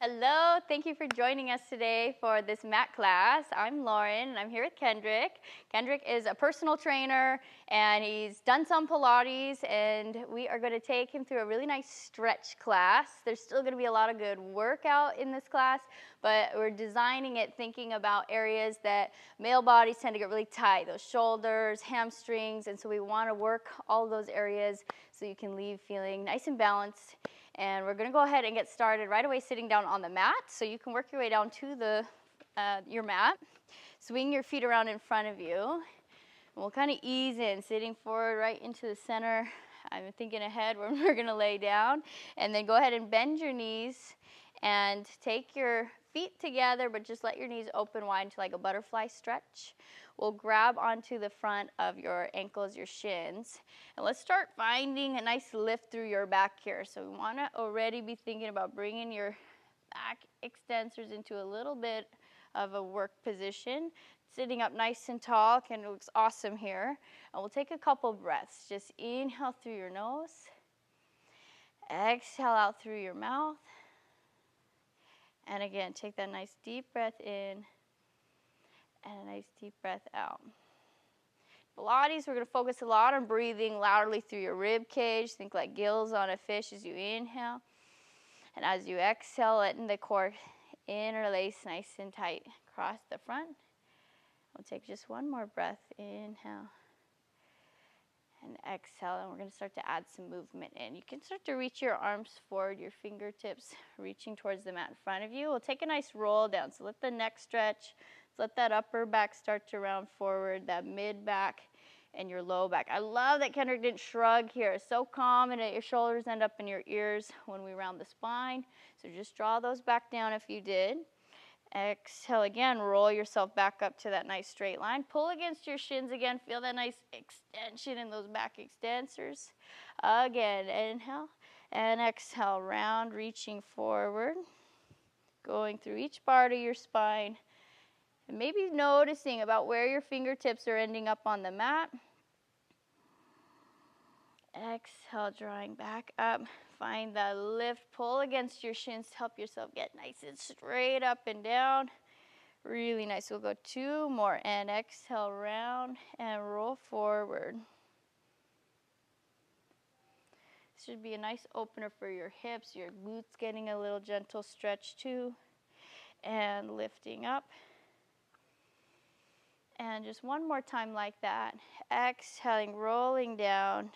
Hello, thank you for joining us today for this mat class. I'm Lauren and I'm here with Kendrick. Kendrick is a personal trainer and he's done some Pilates, and we are going to take him through a really nice stretch class. There's still going to be a lot of good workout in this class, but we're designing it thinking about areas that male bodies tend to get really tight, those shoulders, hamstrings, and so we want to work all of those areas so you can leave feeling nice and balanced. And we're going to go ahead and get started right away sitting down on the mat. So you can work your way down to your mat. Swing your feet around in front of you. And we'll kind of ease in, sitting forward right into the center. I'm thinking ahead when we're going to lay down. And then go ahead and bend your knees and take your feet together, but just let your knees open wide to like a butterfly stretch. We'll grab onto the front of your ankles, your shins, and let's start finding a nice lift through your back here. So we want to already be thinking about bringing your back extensors into a little bit of a work position. Sitting up nice and tall looks awesome here. And we'll take a couple breaths. Just inhale through your nose. Exhale out through your mouth. And again, take that nice deep breath in and a nice deep breath out. Pilates, we're going to focus a lot on breathing loudly through your rib cage. Think like gills on a fish as you inhale. And as you exhale, letting the core interlace nice and tight across the front. We'll take just one more breath. Inhale and exhale, and we're going to start to add some movement in. You can start to reach your arms forward, your fingertips reaching towards the mat in front of you. We'll take a nice roll down. So let the neck stretch. Let that upper back start to round forward, that mid back and your low back. I love that Kendrick didn't shrug here. It's so common that your shoulders end up in your ears when we round the spine. So just draw those back down if you did. Exhale again, roll yourself back up to that nice straight line. Pull against your shins again. Feel that nice extension in those back extensors. Again, inhale and exhale, round, reaching forward. Going through each part of your spine. And maybe noticing about where your fingertips are ending up on the mat. Exhale, drawing back up. Find that lift. Pull against your shins to help yourself get nice and straight up and down. Really nice. We'll go two more. And exhale, round and roll forward. This should be a nice opener for your hips. Your glutes getting a little gentle stretch too. And lifting up. And just one more time like that. Exhaling, rolling down.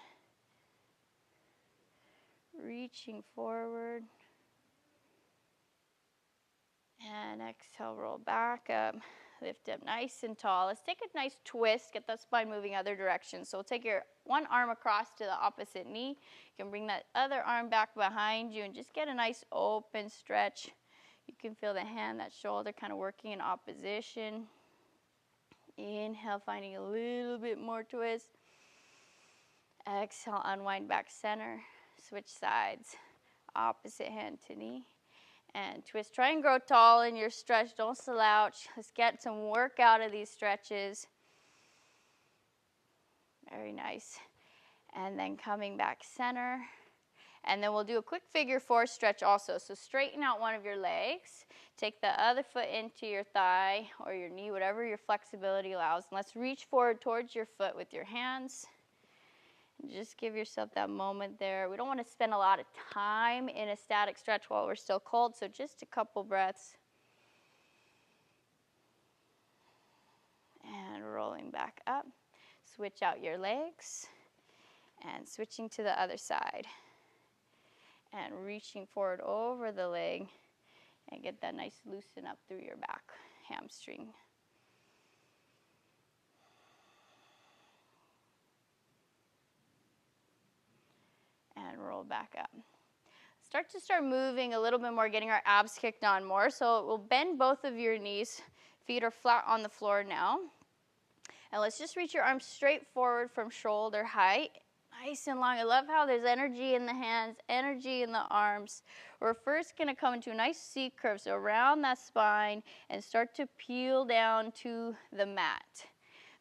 Reaching forward. And exhale, roll back up. Lift up nice and tall. Let's take a nice twist. Get that spine moving other directions. So we'll take your one arm across to the opposite knee. You can bring that other arm back behind you and just get a nice open stretch. You can feel the hand, that shoulder kind of working in opposition. Inhale, finding a little bit more twist. Exhale, unwind back center. Switch sides. Opposite hand to knee. And twist. Try and grow tall in your stretch. Don't slouch. Let's get some work out of these stretches. Very nice. And then coming back center. And then we'll do a quick figure four stretch also. So straighten out one of your legs. Take the other foot into your thigh or your knee, whatever your flexibility allows. And let's reach forward towards your foot with your hands. And just give yourself that moment there. We don't want to spend a lot of time in a static stretch while we're still cold, so just a couple breaths. And rolling back up. Switch out your legs. And switching to the other side. And reaching forward over the leg and get that nice loosen up through your back hamstring. And roll back up. Start moving a little bit more, getting our abs kicked on more. So we'll bend both of your knees. Feet are flat on the floor now. And let's just reach your arms straight forward from shoulder height. Nice and long. I love how there's energy in the hands, energy in the arms. We're first going to come into a nice C curve, so around that spine, and start to peel down to the mat.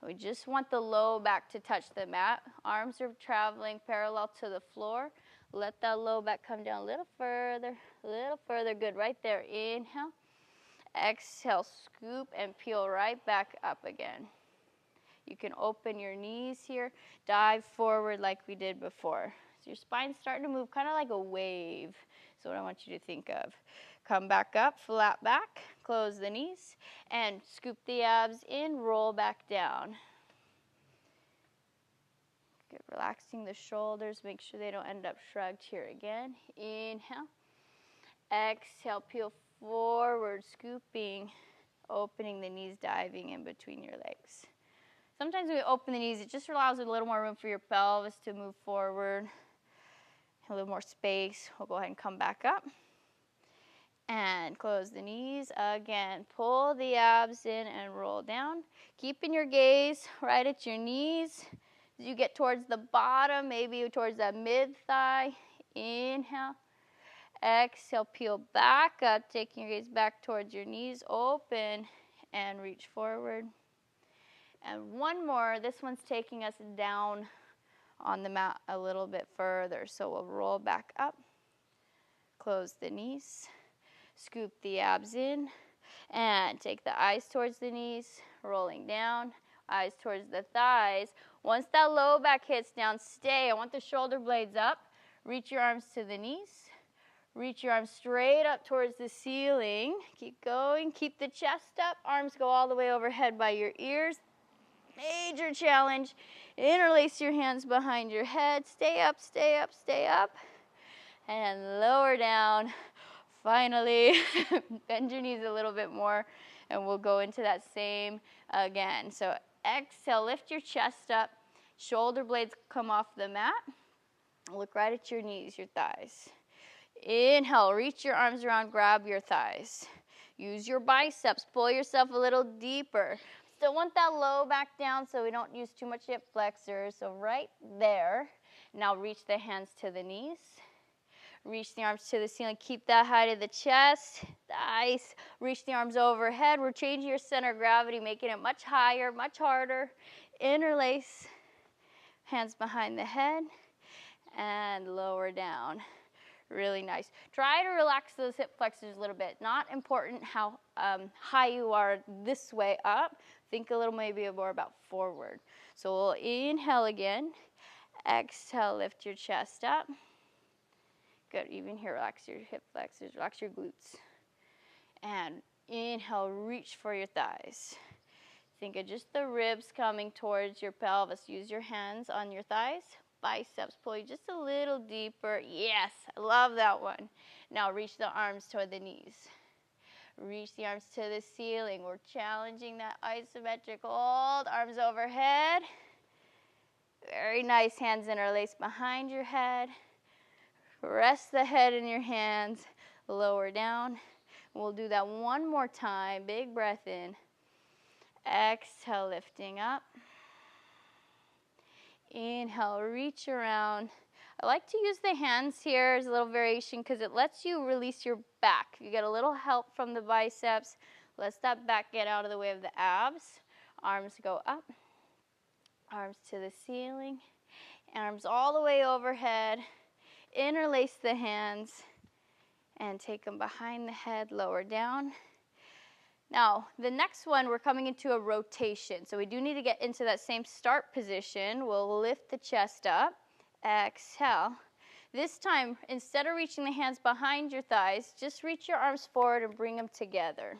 We just want the low back to touch the mat. Arms are traveling parallel to the floor. Let that low back come down a little further, a little further. Good, right there. Inhale. Exhale, scoop and peel right back up again. You can open your knees here, dive forward like we did before. So your spine's starting to move kind of like a wave. That's what I want you to think of. Come back up, flat back, close the knees, and scoop the abs in, roll back down. Good, relaxing the shoulders, make sure they don't end up shrugged here again. Inhale. Exhale, peel forward, scooping, opening the knees, diving in between your legs. Sometimes when we open the knees, it just allows a little more room for your pelvis to move forward, a little more space. We'll go ahead and come back up. And close the knees again. Pull the abs in and roll down. Keeping your gaze right at your knees. As you get towards the bottom, maybe towards that mid-thigh. Inhale. Exhale, peel back up, taking your gaze back towards your knees. Open and reach forward. And one more. This one's taking us down on the mat a little bit further. So we'll roll back up. Close the knees. Scoop the abs in. And take the eyes towards the knees. Rolling down. Eyes towards the thighs. Once that low back hits down, stay. I want the shoulder blades up. Reach your arms to the knees. Reach your arms straight up towards the ceiling. Keep going. Keep the chest up. Arms go all the way overhead by your ears. Major challenge. Interlace your hands behind your head. Stay up, stay up, stay up. And lower down. Finally, bend your knees a little bit more. And we'll go into that same again. So exhale, lift your chest up. Shoulder blades come off the mat. Look right at your knees, your thighs. Inhale, reach your arms around, grab your thighs. Use your biceps, pull yourself a little deeper. Still want that low back down so we don't use too much hip flexors. So right there. Now reach the hands to the knees. Reach the arms to the ceiling. Keep that height of the chest. Nice. Reach the arms overhead. We're changing your center of gravity, making it much higher, much harder. Interlace. Hands behind the head. And lower down. Really nice. Try to relax those hip flexors a little bit. Not important how high you are this way up. Think a little maybe more about forward. So we'll inhale again. Exhale, lift your chest up. Good. Even here, relax your hip flexors, relax your glutes. And inhale, reach for your thighs. Think of just the ribs coming towards your pelvis. Use your hands on your thighs. Biceps, pull you just a little deeper. Yes, I love that one. Now reach the arms toward the knees. Reach the arms to the ceiling. We're challenging that isometric hold. Arms overhead. Very nice. Hands interlaced behind your head. Rest the head in your hands. Lower down. We'll do that one more time. Big breath in. Exhale, lifting up. Inhale, reach around. I like to use the hands here as a little variation because it lets you release your back. You get a little help from the biceps. Let that back get out of the way of the abs. Arms go up. Arms to the ceiling. Arms all the way overhead. Interlace the hands and take them behind the head, lower down. Now, the next one, we're coming into a rotation. So we do need to get into that same start position. We'll lift the chest up. Exhale. This time, instead of reaching the hands behind your thighs, just reach your arms forward and bring them together.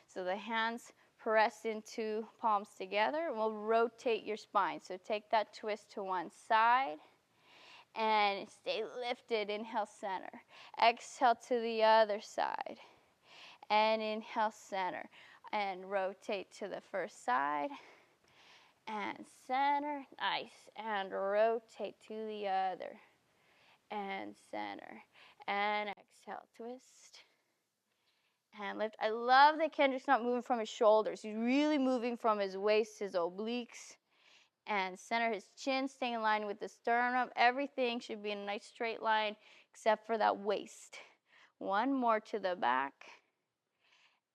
So the hands press into palms together, and we'll rotate your spine. So take that twist to one side. And stay lifted. Inhale, center. Exhale to the other side. And inhale, center. And rotate to the first side. And center. Nice. And rotate to the other. And center. And exhale, twist. And lift. I love that Kendrick's not moving from his shoulders. He's really moving from his waist, his obliques. And center his chin, staying in line with the sternum. Everything should be in a nice straight line except for that waist. One more to the back.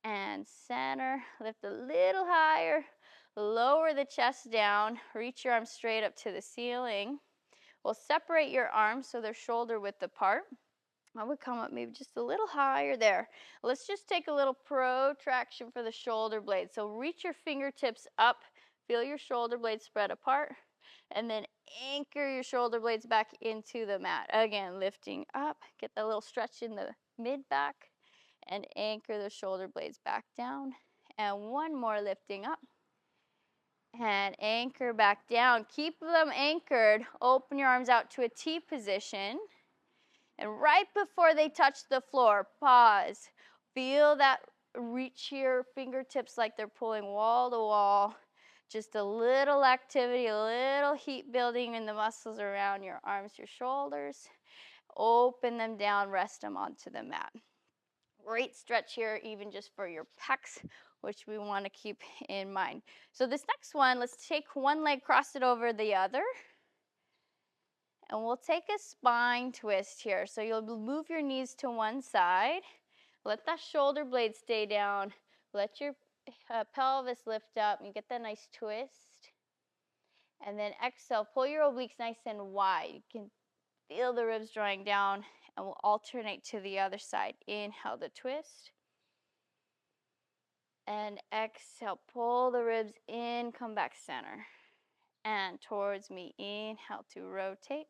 And center. Lift a little higher. Lower the chest down. Reach your arms straight up to the ceiling. We'll separate your arms so they're shoulder width apart. I would come up maybe just a little higher there. Let's just take a little protraction for the shoulder blades. So reach your fingertips up, feel your shoulder blades spread apart, and then anchor your shoulder blades back into the mat. Again, lifting up, get that little stretch in the mid-back, and anchor the shoulder blades back down. And one more, lifting up, and anchor back down. Keep them anchored. Open your arms out to a T position. And right before they touch the floor, pause. Feel that reach your fingertips like they're pulling wall to wall. Just a little activity, a little heat building in the muscles around your arms, your shoulders. Open them down, rest them onto the mat. Great stretch here, even just for your pecs, which we want to keep in mind. So this next one, let's take one leg, cross it over the other. And we'll take a spine twist here. So you'll move your knees to one side. Let that shoulder blade stay down. Let your pelvis lift up. You get that nice twist. And then exhale. Pull your obliques nice and wide. You can feel the ribs drawing down. And we'll alternate to the other side. Inhale the twist. And exhale. Pull the ribs in. Come back center. And towards me. Inhale to rotate.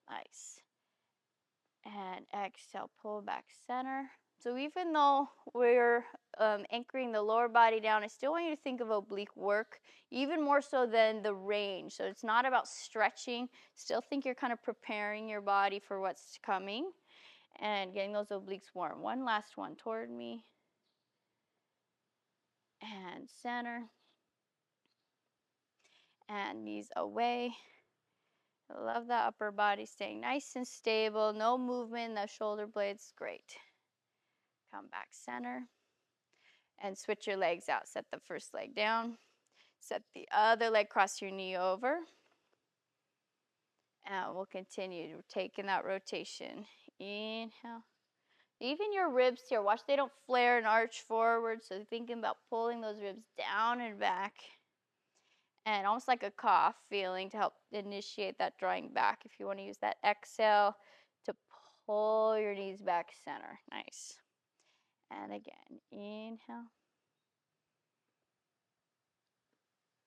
Nice. And exhale, pull back center. So even though we're anchoring the lower body down, I still want you to think of oblique work, even more so than the range. So it's not about stretching. Still think you're kind of preparing your body for what's coming and getting those obliques warm. One last one toward me. And center. And knees away. I love that upper body staying nice and stable. No movement in the shoulder blades. Great. Come back center. And switch your legs out. Set the first leg down. Set the other leg, cross your knee over. And we'll continue taking that rotation. Inhale. Even your ribs here, watch they don't flare and arch forward. So thinking about pulling those ribs down and back. And almost like a cough feeling to help initiate that drawing back. If you want to use that exhale to pull your knees back center. Nice. And again, inhale.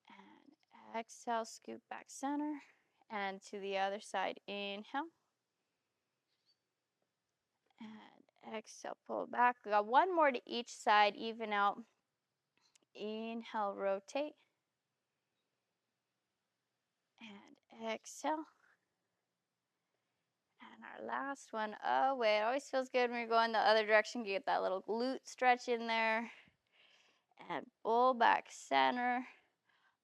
And exhale, scoop back center. And to the other side, inhale. And exhale, pull back. We got one more to each side, even out. Inhale, rotate. And exhale. And our last one away. It always feels good when you're going the other direction. You get that little glute stretch in there. And pull back center.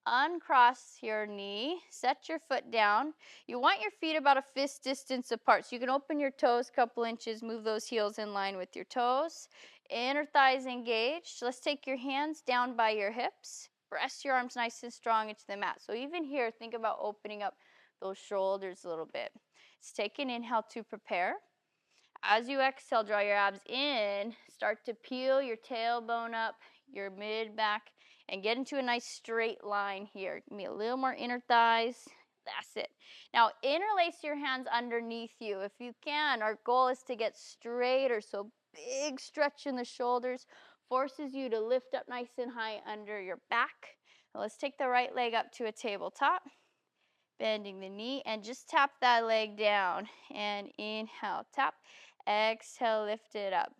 Uncross your knee. Set your foot down. You want your feet about a fist distance apart. So you can open your toes a couple inches. Move those heels in line with your toes. Inner thighs engaged. Let's take your hands down by your hips. Press your arms nice and strong into the mat. So even here, think about opening up those shoulders a little bit. Let's take an inhale to prepare. As you exhale, draw your abs in. Start to peel your tailbone up, your mid-back, and get into a nice straight line here. Give me a little more inner thighs. That's it. Now, interlace your hands underneath you. If you can, our goal is to get straighter. So big stretch in the shoulders forces you to lift up nice and high under your back. Now, let's take the right leg up to a tabletop. Bending the knee and just tap that leg down. And inhale, tap. Exhale, lift it up.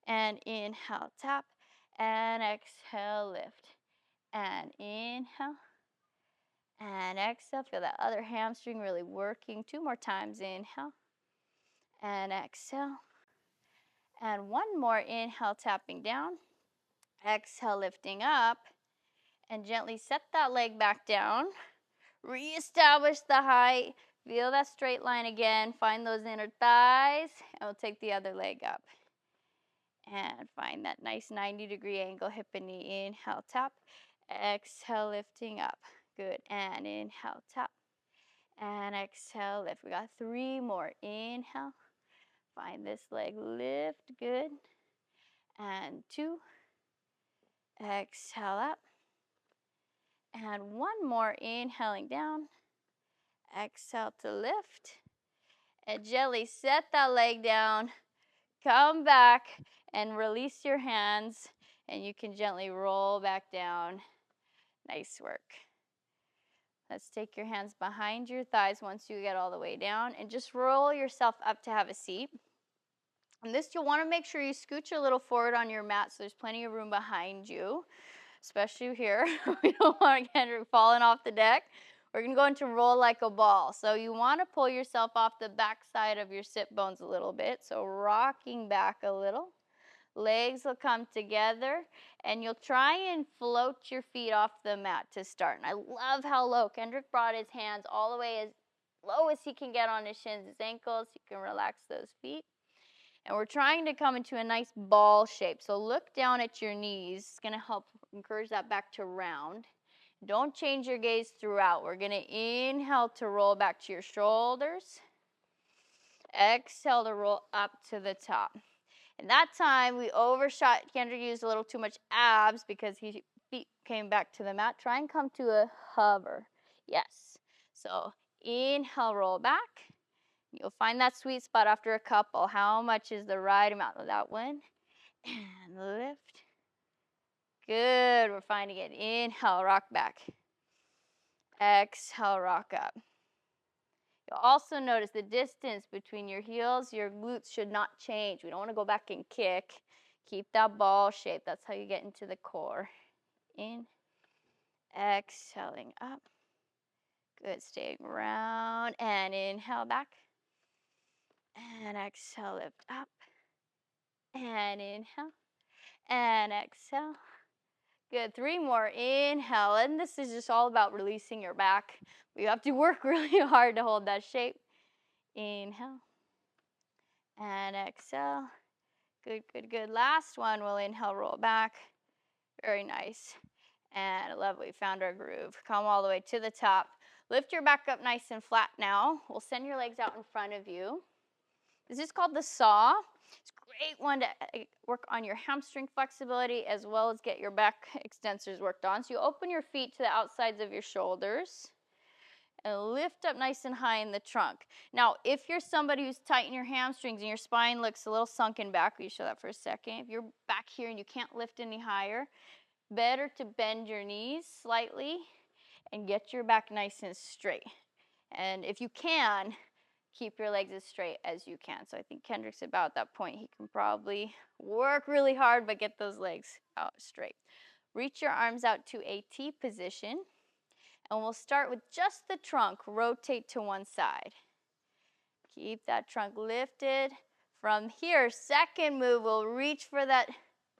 And inhale, tap. And exhale, lift. And inhale. And exhale. Feel that other hamstring really working. 2 more times. Inhale. And exhale. And one more. Inhale, tapping down. Exhale, lifting up. And gently set that leg back down. Reestablish the height. Feel that straight line again. Find those inner thighs. And we'll take the other leg up. And find that nice 90-degree angle, hip and knee. Inhale, tap. Exhale, lifting up. Good. And inhale, tap. And exhale, lift. We got 3 more. Inhale. Find this leg, lift. Good. And 2. Exhale up. And 1 more. Inhaling down. Exhale to lift. And gently set that leg down. Come back and release your hands. And you can gently roll back down. Nice work. Let's take your hands behind your thighs once you get all the way down. And just roll yourself up to have a seat. And this, you'll want to make sure you scooch a little forward on your mat so there's plenty of room behind you, especially here. We don't want Kendrick falling off the deck. We're going to go into roll like a ball. So you want to pull yourself off the back side of your sit bones a little bit. So rocking back a little. Legs will come together, and you'll try and float your feet off the mat to start. And I love how low. Kendrick brought his hands all the way as low as he can get on his shins, his ankles. You can relax those feet. And we're trying to come into a nice ball shape. So look down at your knees. It's going to help encourage that back to round. Don't change your gaze throughout. We're going to inhale to roll back to your shoulders. Exhale to roll up to the top. And that time we overshot. Kendrick used a little too much abs because his feet came back to the mat. Try and come to a hover. Yes. So inhale, roll back. You'll find that sweet spot after a couple. How much is the right amount of that one? And lift. Good. We're finding it. Inhale, rock back. Exhale, rock up. You'll also notice the distance between your heels. Your glutes should not change. We don't want to go back and kick. Keep that ball shape. That's how you get into the core. In. Exhaling up. Good. Staying round. And inhale back. And exhale, lift up. And inhale. And exhale. Good. 3 more. Inhale. And this is just all about releasing your back. We have to work really hard to hold that shape. Inhale. And exhale. Good, good, good. Last one. We'll inhale, roll back. Very nice. And I love it. We found our groove. Come all the way to the top. Lift your back up nice and flat now. We'll send your legs out in front of you. This is called the saw. It's a great one to work on your hamstring flexibility as well as get your back extensors worked on. So you open your feet to the outsides of your shoulders and lift up nice and high in the trunk. Now, if you're somebody who's tight in your hamstrings and your spine looks a little sunken back, will you show that for a second? If you're back here and you can't lift any higher, better to bend your knees slightly and get your back nice and straight. And if you can, keep your legs as straight as you can. So I think Kendrick's about that point. He can probably work really hard, but get those legs out straight. Reach your arms out to a T position. And we'll start with just the trunk. Rotate to one side. Keep that trunk lifted. From here, second move, we'll reach for that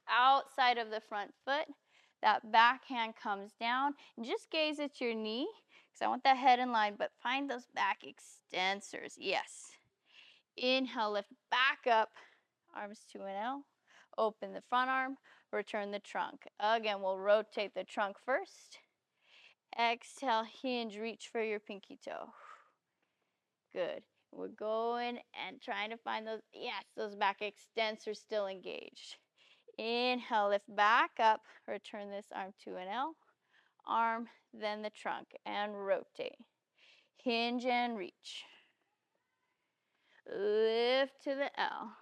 outside of the front foot. That back hand comes down. And just gaze at your knee, because I want that head in line, but find those back extensors. Yes. Inhale, lift back up. Arms to an L. Open the front arm. Return the trunk. Again, we'll rotate the trunk first. Exhale, hinge, reach for your pinky toe. Good. We're going and trying to find those, yes, those back extensors still engaged. Inhale, lift back up, return this arm to an L, arm, then the trunk, and rotate. Hinge and reach. Lift to the L.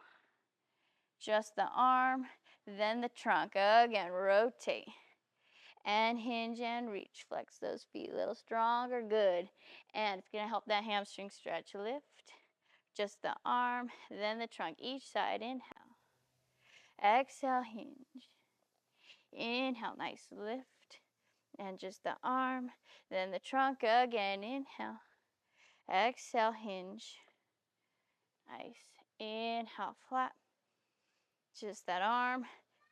Just the arm, then the trunk. Again, rotate. And hinge and reach. Flex those feet a little stronger. Good. And it's going to help that hamstring stretch. Lift. Just the arm, then the trunk. Each side. Inhale. Exhale, hinge. Inhale, nice lift. And just the arm, then the trunk. Again, inhale. Exhale, hinge. Nice. Inhale, flat. Just that arm,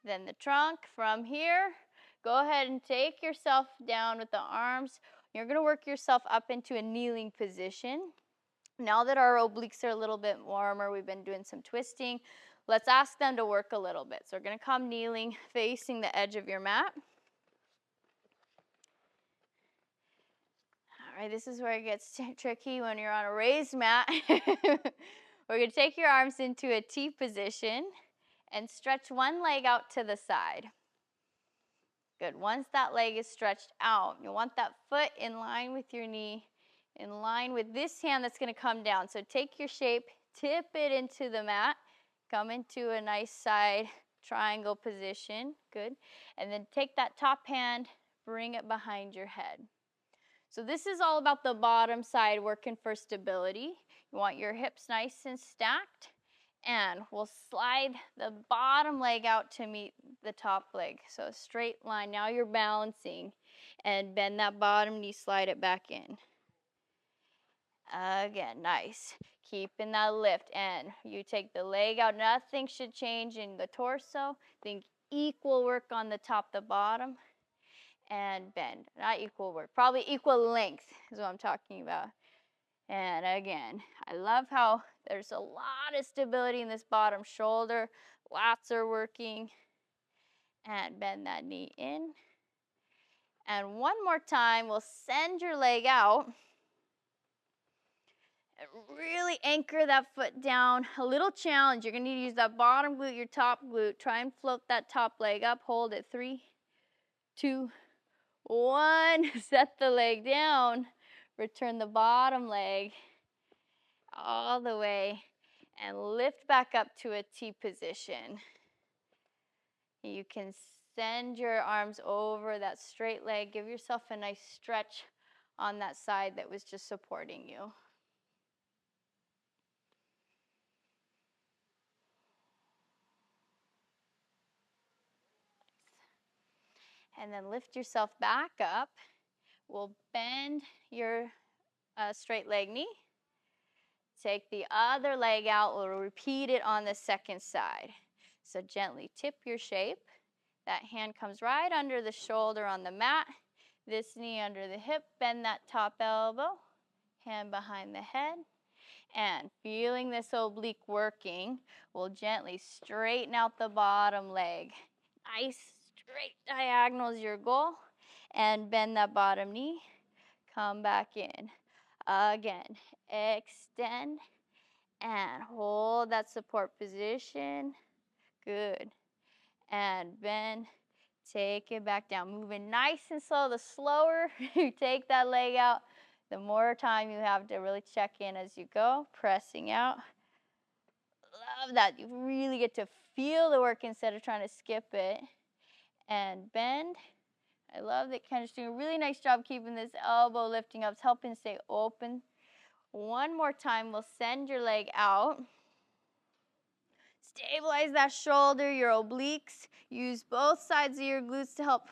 then the trunk. From here, go ahead and take yourself down with the arms. You're going to work yourself up into a kneeling position. Now that our obliques are a little bit warmer, we've been doing some twisting, let's ask them to work a little bit. So we're going to come kneeling, facing the edge of your mat. All right, this is where it gets tricky when you're on a raised mat. We're going to take your arms into a T position and stretch one leg out to the side. Good. Once that leg is stretched out, you'll want that foot in line with your knee in line with this hand that's going to come down. So take your shape, tip it into the mat, come into a nice side triangle position. Good. And then take that top hand, bring it behind your head. So this is all about the bottom side working for stability. You want your hips nice and stacked. And we'll slide the bottom leg out to meet the top leg. So a straight line. Now you're balancing. And bend that bottom knee, slide it back in. Again, nice. Keeping that lift. And you take the leg out. Nothing should change in the torso. Think equal work on the top, the bottom. And bend. Not equal work. Probably equal length is what I'm talking about. And again, I love how there's a lot of stability in this bottom shoulder. Lats are working. And bend that knee in. And one more time, we'll send your leg out. And really anchor that foot down. A little challenge. You're going to need to use that bottom glute, your top glute. Try and float that top leg up. Hold it. 3, 2, 1. Set the leg down. Return the bottom leg all the way and lift back up to a T position. You can send your arms over that straight leg. Give yourself a nice stretch on that side that was just supporting you. And then lift yourself back up. We'll bend your straight leg knee. Take the other leg out. We'll repeat it on the second side. So gently tip your shape. That hand comes right under the shoulder on the mat. This knee under the hip. Bend that top elbow. Hand behind the head. And feeling this oblique working, we'll gently straighten out the bottom leg. Nice straight diagonal is your goal. And bend that bottom knee. Come back in. Again, extend and hold that support position. Good. And bend. Take it back down. Moving nice and slow. The slower you take that leg out, the more time you have to really check in as you go. Pressing out. Love that. You really get to feel the work instead of trying to skip it. And bend. I love that Kendra's doing a really nice job keeping this elbow lifting up. It's helping stay open. One more time, we'll send your leg out. Stabilize that shoulder, your obliques. Use both sides of your glutes to help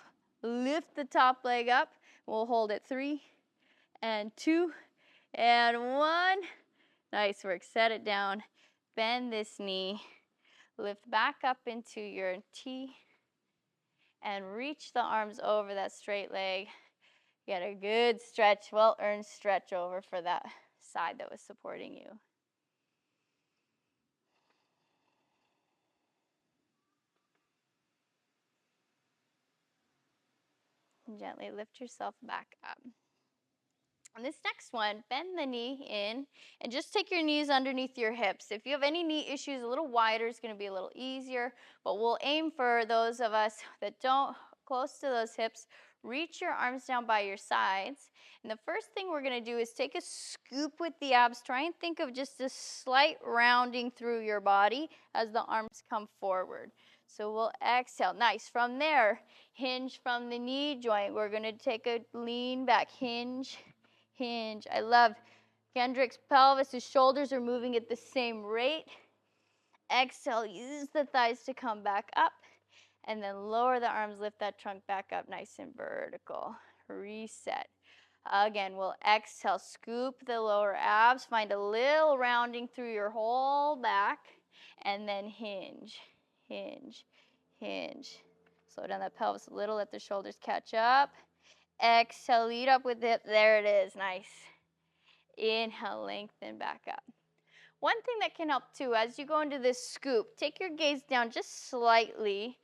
lift the top leg up. We'll hold it 3 and 2 and 1. Nice work. Set it down. Bend this knee. Lift back up into your T. And reach the arms over that straight leg. Get a good stretch, well-earned stretch over for that side that was supporting you. And gently lift yourself back up. On this next one, bend the knee in and just take your knees underneath your hips. If you have any knee issues, a little wider is going to be a little easier, but we'll aim for those of us that don't, close to those hips. Reach your arms down by your sides. And the first thing we're going to do is take a scoop with the abs. Try and think of just a slight rounding through your body as the arms come forward. So we'll exhale. Nice. From there, hinge from the knee joint. We're going to take a lean back, hinge, hinge. I love Kendrick's pelvis. His shoulders are moving at the same rate. Exhale, use the thighs to come back up. And then lower the arms, lift that trunk back up nice and vertical. Reset. Again, we'll exhale, scoop the lower abs. Find a little rounding through your whole back. And then hinge, hinge, hinge. Slow down that pelvis a little, let the shoulders catch up. Exhale, lead up with the hip. There it is, nice. Inhale, lengthen back up. One thing that can help too, as you go into this scoop, take your gaze down just slightly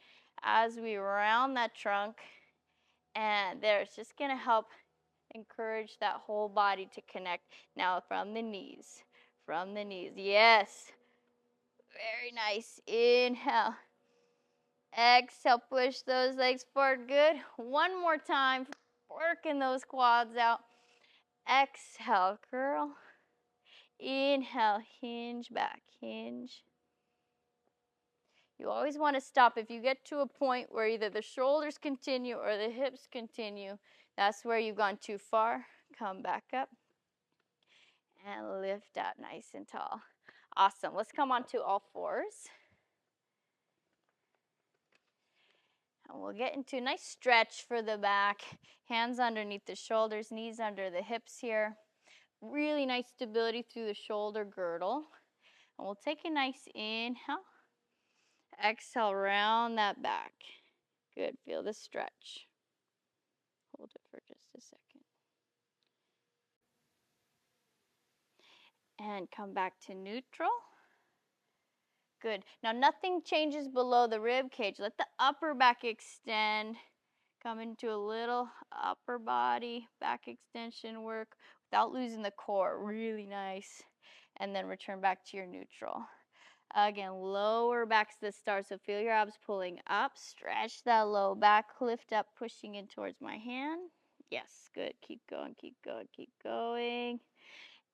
as we round that trunk. And there, it's just going to help encourage that whole body to connect. Now from the knees, yes. Very nice. Inhale. Exhale, push those legs forward. Good. One more time. Working those quads out. Exhale, curl. Inhale, hinge back, hinge. You always want to stop. If you get to a point where either the shoulders continue or the hips continue, that's where you've gone too far. Come back up and lift up nice and tall. Awesome. Let's come onto all fours. And we'll get into a nice stretch for the back. Hands underneath the shoulders, knees under the hips here. Really nice stability through the shoulder girdle. And we'll take a nice inhale. Exhale, round that back. Good. Feel the stretch. Hold it for just a second. And come back to neutral. Good. Now nothing changes below the rib cage. Let the upper back extend. Come into a little upper body back extension work without losing the core. Really nice. And then return back to your neutral. Again, lower back to the start. So feel your abs pulling up. Stretch that low back. Lift up, pushing in towards my hand. Yes, good. Keep going, keep going, keep going.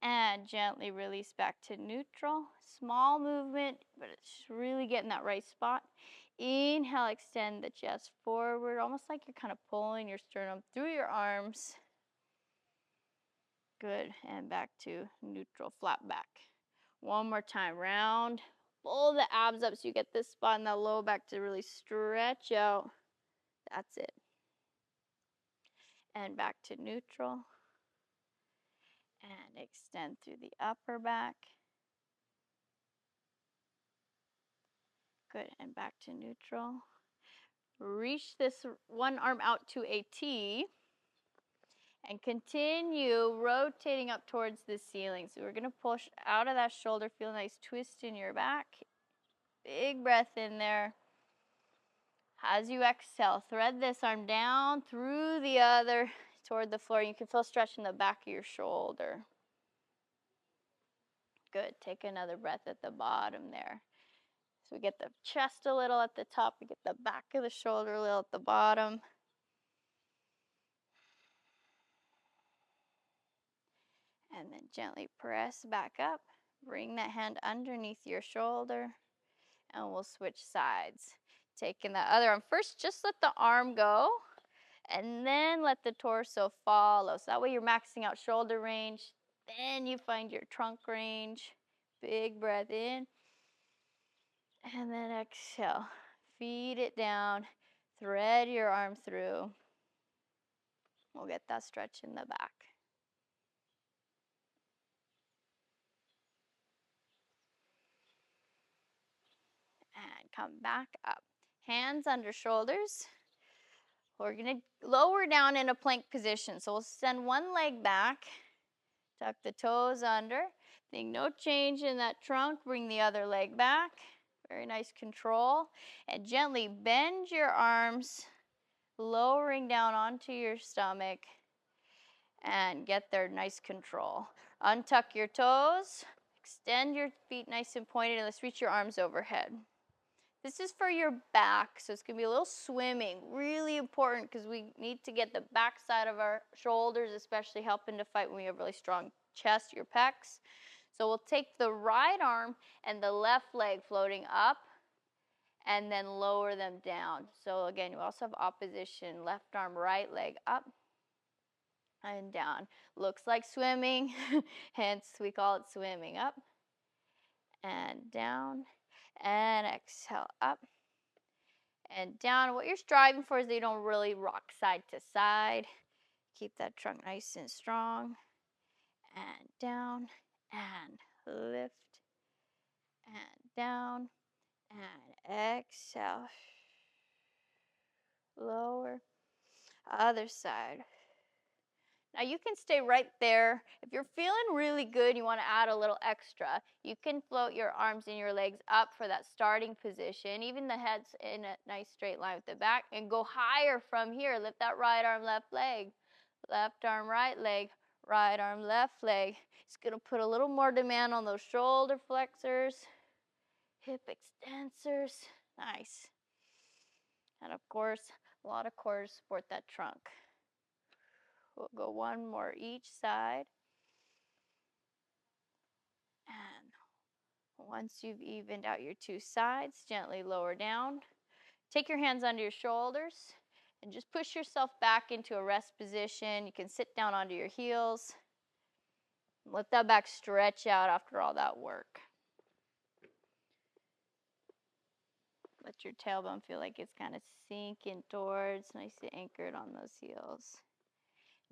And gently release back to neutral. Small movement, but it's really getting that right spot. Inhale, extend the chest forward, almost like you're kind of pulling your sternum through your arms. Good, and back to neutral, flat back. One more time, round. Pull the abs up so you get this spot in that low back to really stretch out. That's it. And back to neutral. And extend through the upper back. Good, and back to neutral. Reach this one arm out to a T and continue rotating up towards the ceiling. So we're going to push out of that shoulder, feel a nice twist in your back. Big breath in there. As you exhale, thread this arm down through the other toward the floor. You can feel stretch in the back of your shoulder. Good. Take another breath at the bottom there. So we get the chest a little at the top. We get the back of the shoulder a little at the bottom. And then gently press back up. Bring that hand underneath your shoulder. And we'll switch sides. Taking the other arm. First, just let the arm go. And then let the torso follow. So that way you're maxing out shoulder range. Then you find your trunk range. Big breath in. And then exhale. Feed it down. Thread your arm through. We'll get that stretch in the back. And come back up. Hands under shoulders. We're going to lower down in a plank position. So we'll send one leg back. Tuck the toes under. Think no change in that trunk. Bring the other leg back. Very nice control. And gently bend your arms, lowering down onto your stomach. And get there, nice control. Untuck your toes. Extend your feet nice and pointed. And let's reach your arms overhead. This is for your back, so it's going to be a little swimming. Really important because we need to get the back side of our shoulders, especially helping to fight when we have really strong chest, your pecs. So we'll take the right arm and the left leg floating up and then lower them down. So again, you also have opposition. Left arm, right leg up and down. Looks like swimming, hence we call it swimming. Up and down and exhale up. And down. What you're striving for is that you don't really rock side to side. Keep that trunk nice and strong. And down. And lift. And down. And exhale. Lower. Other side. Now you can stay right there. If you're feeling really good, you want to add a little extra, you can float your arms and your legs up for that starting position. Even the head's in a nice straight line with the back. And go higher from here. Lift that right arm, left leg. Left arm, right leg. Right arm, left leg. It's going to put a little more demand on those shoulder flexors. Hip extensors. Nice. And of course, a lot of core to support that trunk. We'll go one more each side. And once you've evened out your two sides, gently lower down. Take your hands under your shoulders and just push yourself back into a rest position. You can sit down onto your heels. Let that back stretch out after all that work. Let your tailbone feel like it's kind of sinking towards, nicely anchored on those heels.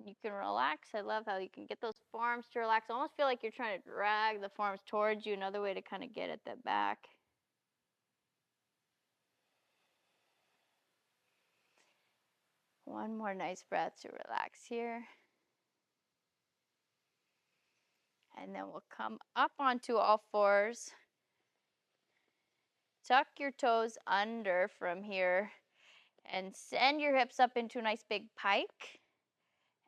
You can relax. I love how you can get those forearms to relax. Almost feel like you're trying to drag the forearms towards you. Another way to kind of get at the back. One more nice breath to relax here. And then we'll come up onto all fours. Tuck your toes under from here and send your hips up into a nice big pike.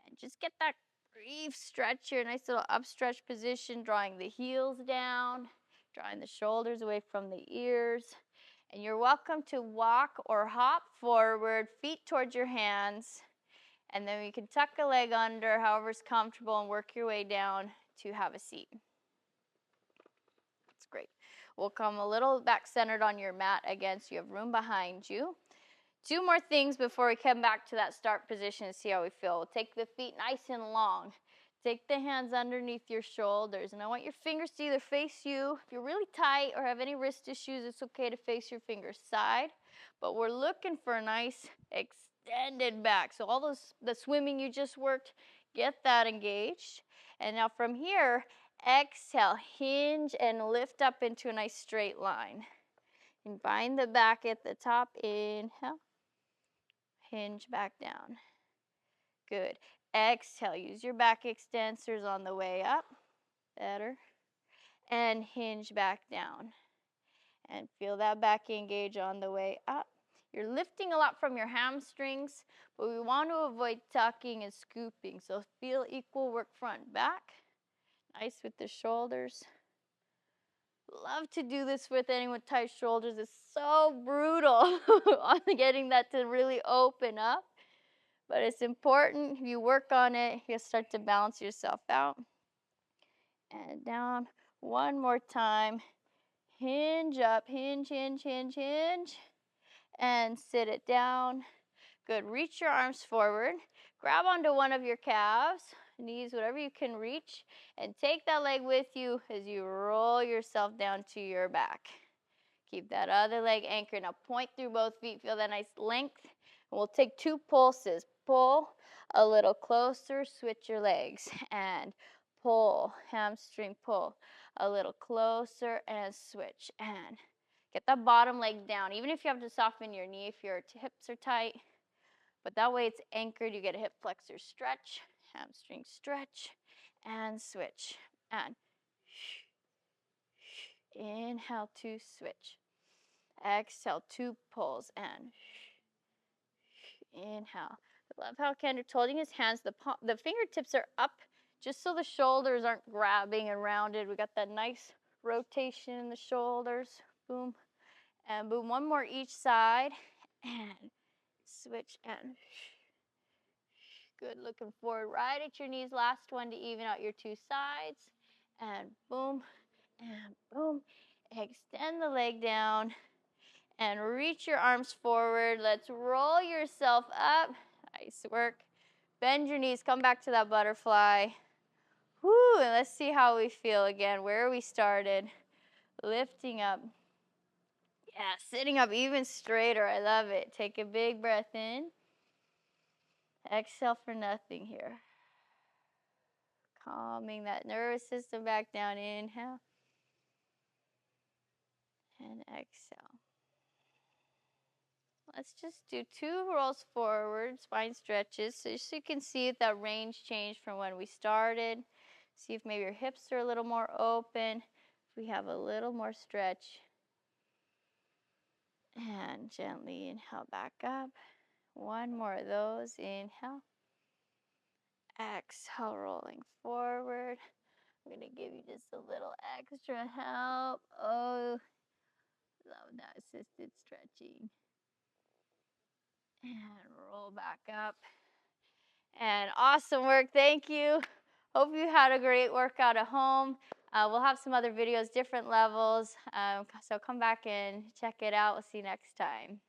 And just get that brief stretch here, nice little upstretch position, drawing the heels down, drawing the shoulders away from the ears. And you're welcome to walk or hop forward, feet towards your hands. And then you can tuck a leg under, however's comfortable, and work your way down to have a seat. That's great. We'll come a little back centered on your mat again, so you have room behind you. Two more things before we come back to that start position and see how we feel. We'll take the feet nice and long. Take the hands underneath your shoulders, and I want your fingers to either face you. If you're really tight or have any wrist issues, it's okay to face your fingers side, but we're looking for a nice extended back. So all the swimming you just worked, get that engaged. And now from here, exhale, hinge and lift up into a nice straight line. And bind the back at the top, inhale. Hinge back down. Good. Exhale, use your back extensors on the way up. Better. And hinge back down. And feel that back engage on the way up. You're lifting a lot from your hamstrings, but we want to avoid tucking and scooping. So feel equal work front, back. Nice with the shoulders. Love to do this with anyone with tight shoulders. It's so brutal on getting that to really open up. But it's important. If you work on it, you'll start to balance yourself out. And down. One more time. Hinge up. Hinge, hinge, hinge, hinge. And sit it down. Good. Reach your arms forward. Grab onto one of your calves, knees, whatever you can reach. And take that leg with you as you roll yourself down to your back. Keep that other leg anchored. Now point through both feet. Feel that nice length. And we'll take two pulses. Pull a little closer. Switch your legs. And pull. Hamstring pull. A little closer and switch. And get that bottom leg down. Even if you have to soften your knee if your hips are tight. But that way it's anchored. You get a hip flexor stretch. Hamstring stretch. And switch. And inhale to switch. Exhale, two pulls, and inhale. I love how Kendrick's holding his hands. The fingertips are up just so the shoulders aren't grabbing and rounded. We got that nice rotation in the shoulders. Boom, and boom. One more each side, and switch, and good. Looking forward right at your knees. Last one to even out your two sides, and boom, and boom. Extend the leg down. And reach your arms forward. Let's roll yourself up. Nice work. Bend your knees. Come back to that butterfly. Woo, and let's see how we feel again. Where we started. Lifting up. Yeah, sitting up even straighter. I love it. Take a big breath in. Exhale for nothing here. Calming that nervous system back down. Inhale. And exhale. Let's just do two rolls forward, spine stretches, so you can see if that range changed from when we started. See if maybe your hips are a little more open, if we have a little more stretch. And gently inhale back up. One more of those. Inhale. Exhale, rolling forward. I'm going to give you just a little extra help. Oh, love that assisted stretching. And roll back up. And awesome work, thank you. Hope you had a great workout at home. We'll have some other videos, different levels, so come back and check it out. We'll see you next time.